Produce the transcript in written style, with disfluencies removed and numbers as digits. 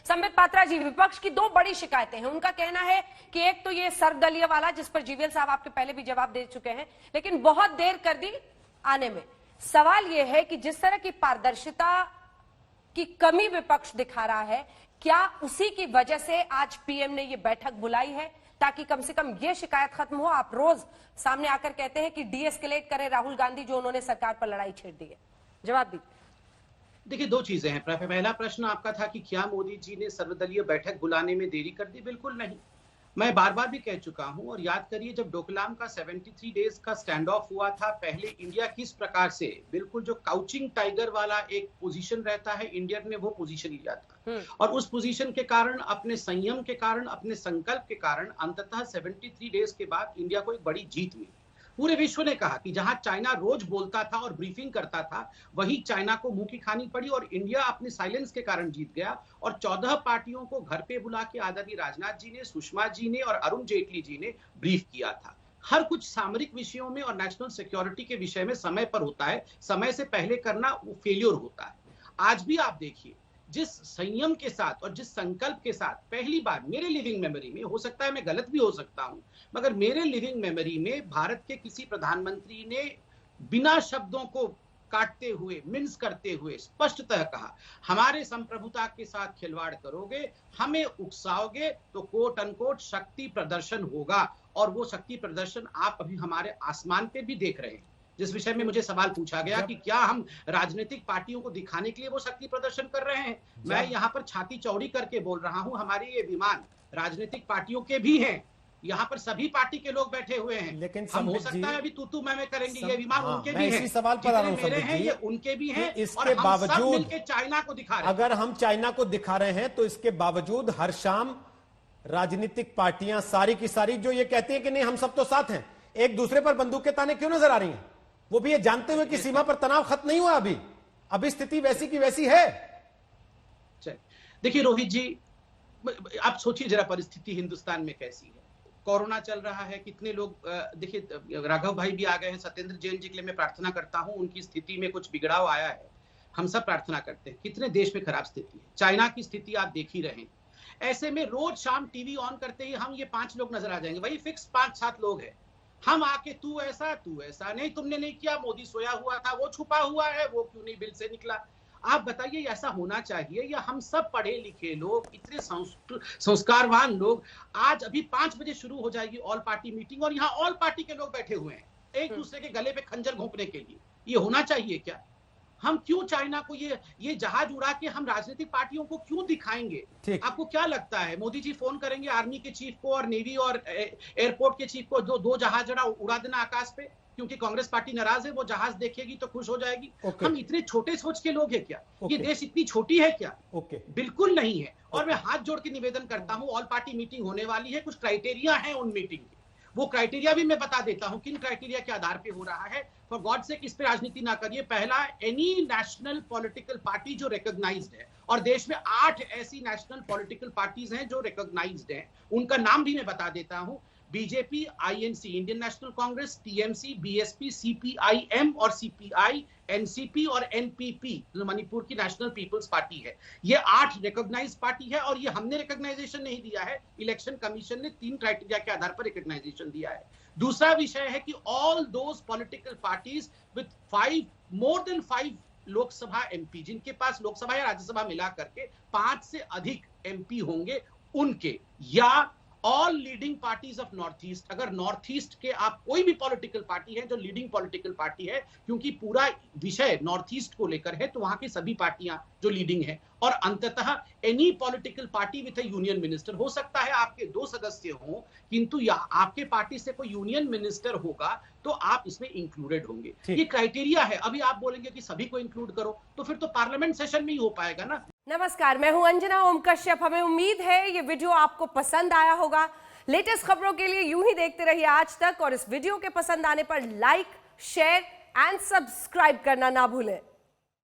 संबित पात्रा जी, विपक्ष की दो बड़ी शिकायतें हैं। उनका कहना है कि एक तो ये सर्वदलीय वाला, जिस पर जीवीएल साहब आपके पहले भी जवाब दे चुके हैं, लेकिन बहुत देर कर दी आने में। सवाल यह है कि जिस तरह की पारदर्शिता की कमी विपक्ष दिखा रहा है, क्या उसी की वजह से आज पीएम ने ये बैठक बुलाई है ताकि कम से कम ये शिकायत खत्म हो? आप रोज सामने आकर कहते हैं कि डीएस्केलेट करें राहुल गांधी, जो उन्होंने सरकार पर लड़ाई छेड़ दी है। जवाब दीजिए। देखिए, दो चीजें हैं। पहला प्रश्न आपका था कि क्या मोदी जी ने सर्वदलीय बैठक बुलाने में देरी कर दी? बिल्कुल नहीं। मैं बार बार भी कह चुका हूं, और याद करिए जब डोकलाम का 73 डेज का स्टैंड ऑफ हुआ था, पहले इंडिया किस प्रकार से बिल्कुल जो काउचिंग टाइगर वाला एक पोजीशन रहता है, इंडिया ने वो पोजीशन लिया था। और उस पोजीशन के कारण, अपने संयम के कारण, अपने संकल्प के कारण अंततः 73 डेज के बाद इंडिया को एक बड़ी जीत मिली। पूरे विश्व ने कहा कि जहां चाइना रोज बोलता था और ब्रीफिंग करता था, वही चाइना को मुंह की खानी पड़ी और इंडिया अपने साइलेंस के कारण जीत गया। और 14 पार्टियों को घर पे बुला के आदरणीय राजनाथ जी ने, सुषमा जी ने और अरुण जेटली जी ने ब्रीफ किया था। हर कुछ सामरिक विषयों में और नेशनल सिक्योरिटी के विषय में समय पर होता है, समय से पहले करना वो फेल्योर होता है। आज भी आप देखिए, जिस संयम के साथ और जिस संकल्प के साथ पहली बार मेरे लिविंग मेमोरी में, हो सकता है मैं गलत भी हो सकता हूं, मगर मेरे लिविंग मेमोरी में भारत के किसी प्रधानमंत्री ने बिना शब्दों को काटते हुए, मिन्स करते हुए स्पष्टतः कहा, हमारे संप्रभुता के साथ खिलवाड़ करोगे, हमें उकसाओगे तो कोट अनकोट शक्ति प्रदर्शन होगा। और वो शक्ति प्रदर्शन आप अभी हमारे आसमान पे भी देख रहे हैं। जिस विषय में मुझे सवाल पूछा गया कि क्या हम राजनीतिक पार्टियों को दिखाने के लिए वो शक्ति प्रदर्शन कर रहे हैं, मैं यहाँ पर छाती चौड़ी करके बोल रहा हूँ, हमारे ये विमान राजनीतिक पार्टियों के भी हैं, यहाँ पर सभी पार्टी के लोग बैठे हुए हैं। लेकिन हम हो सकता है अभी तू मैं करेंगे, ये विमान उनके भी हैं, सवाल पर आ रहा हूं, ये उनके भी हैं। इसके बावजूद चाइना को दिखा रहे हैं, अगर हम चाइना को दिखा रहे हैं तो इसके बावजूद हर शाम राजनीतिक पार्टियां सारी की सारी जो ये कहती हैं कि नहीं हम सब तो साथ हैं, एक दूसरे पर बंदूक के ताने क्यों नजर आ रही हैं? वो भी ये जानते हुए कि सीमा पर तनाव खत्म नहीं हुआ, अभी स्थिति वैसी की वैसी है। देखिए रोहित जी, आप सोचिए जरा परिस्थिति हिंदुस्तान में कैसी है। कोरोना चल रहा है, कितने लोग, देखिए राघव भाई भी आ गए हैं, सत्येंद्र जैन जी के लिए मैं प्रार्थना करता हूं, उनकी स्थिति में कुछ बिगड़ाव आया है, हम सब प्रार्थना करते हैं। कितने देश में खराब स्थिति है, चाइना की स्थिति आप देख ही रहे हैं। ऐसे में रोज शाम टीवी ऑन करते ही हम ये 5 लोग नजर आ जाएंगे, वही फिक्स 5-7 लोग हैं। हम आके तू ऐसा नहीं, तुमने नहीं किया, मोदी सोया हुआ था, वो छुपा हुआ है, वो क्यों नहीं बिल से निकला। आप बताइए, ऐसा होना चाहिए? या हम सब पढ़े लिखे लोग, इतने संस्कारवान लोग, आज अभी 5 बजे शुरू हो जाएगी ऑल पार्टी मीटिंग और यहाँ ऑल पार्टी के लोग बैठे हुए हैं एक दूसरे के गले पे खंजर घोंपने के लिए। ये होना चाहिए क्या? हम क्यों चाइना को ये जहाज उड़ा के हम राजनीतिक पार्टियों को क्यों दिखाएंगे? आपको क्या लगता है मोदी जी फोन करेंगे आर्मी के चीफ को और नेवी और एयरपोर्ट के चीफ को, दो जहाज उड़ा देना आकाश पे, क्योंकि कांग्रेस पार्टी नाराज है, वो जहाज देखेगी तो खुश हो जाएगी? हम इतने छोटे सोच के लोग हैं क्या? ये देश इतनी छोटी है क्या? बिल्कुल नहीं है। और मैं हाथ जोड़ के निवेदन करता हूं, ऑल पार्टी मीटिंग होने वाली है, कुछ क्राइटेरिया है उन मीटिंग के, वो क्राइटेरिया भी मैं बता देता हूं किन क्राइटेरिया के आधार पे हो रहा है। फॉर गॉड सेक इस पे राजनीति ना करिए। पहला, एनी नेशनल पॉलिटिकल पार्टी जो रिकॉग्नाइज्ड है, और देश में 8 ऐसी नेशनल पॉलिटिकल पार्टीज हैं जो रिकॉग्नाइज्ड हैं, उनका नाम भी मैं बता देता हूं, BJP, INC Indian national Congress, TMC, BSP, CPIM और सीपीआई, एनसीपी और एनपीपी जो मणिपुर की नेशनल पीपल्स पार्टी है। ये 8 रिकॉग्नाइज्ड पार्टी है और ये हमने रिकॉग्नाइजेशन नहीं दिया है, इलेक्शन कमीशन ने 3 क्राइटेरिया के आधार पर रिकॉग्नाइजेशन दिया है। दूसरा विषय है कि all those political parties with more than 5 Lok Sabha MP, जिनके पास लोकसभा या राज्यसभा मिला करके 5 से अधिक एमपी होंगे उनके, या all leading parties of north east. अगर नॉर्थ ईस्ट के आप कोई भी पॉलिटिकल पार्टी है जो लीडिंग पॉलिटिकल पार्टी है, क्योंकि पूरा विषय नॉर्थ ईस्ट को लेकर है, तो वहां की सभी पार्टियां जो लीडिंग है, और अंततः any political party with a union minister. हो सकता है आपके 2 सदस्य हो, किंतु या आपके पार्टी से कोई यूनियन मिनिस्टर होगा तो आप इसमें इंक्लूडेड होंगे। ये क्राइटेरिया है। अभी आप बोलेंगे कि सभी को इंक्लूड करो, तो फिर तो पार्लियामेंट सेशन में ही हो पाएगा ना। नमस्कार, मैं हूं अंजना ओम कश्यप। हमें उम्मीद है ये वीडियो आपको पसंद आया होगा। लेटेस्ट खबरों के लिए यूं ही देखते रहिए आज तक, और इस वीडियो के पसंद आने पर लाइक, शेयर एंड सब्सक्राइब करना ना भूलें।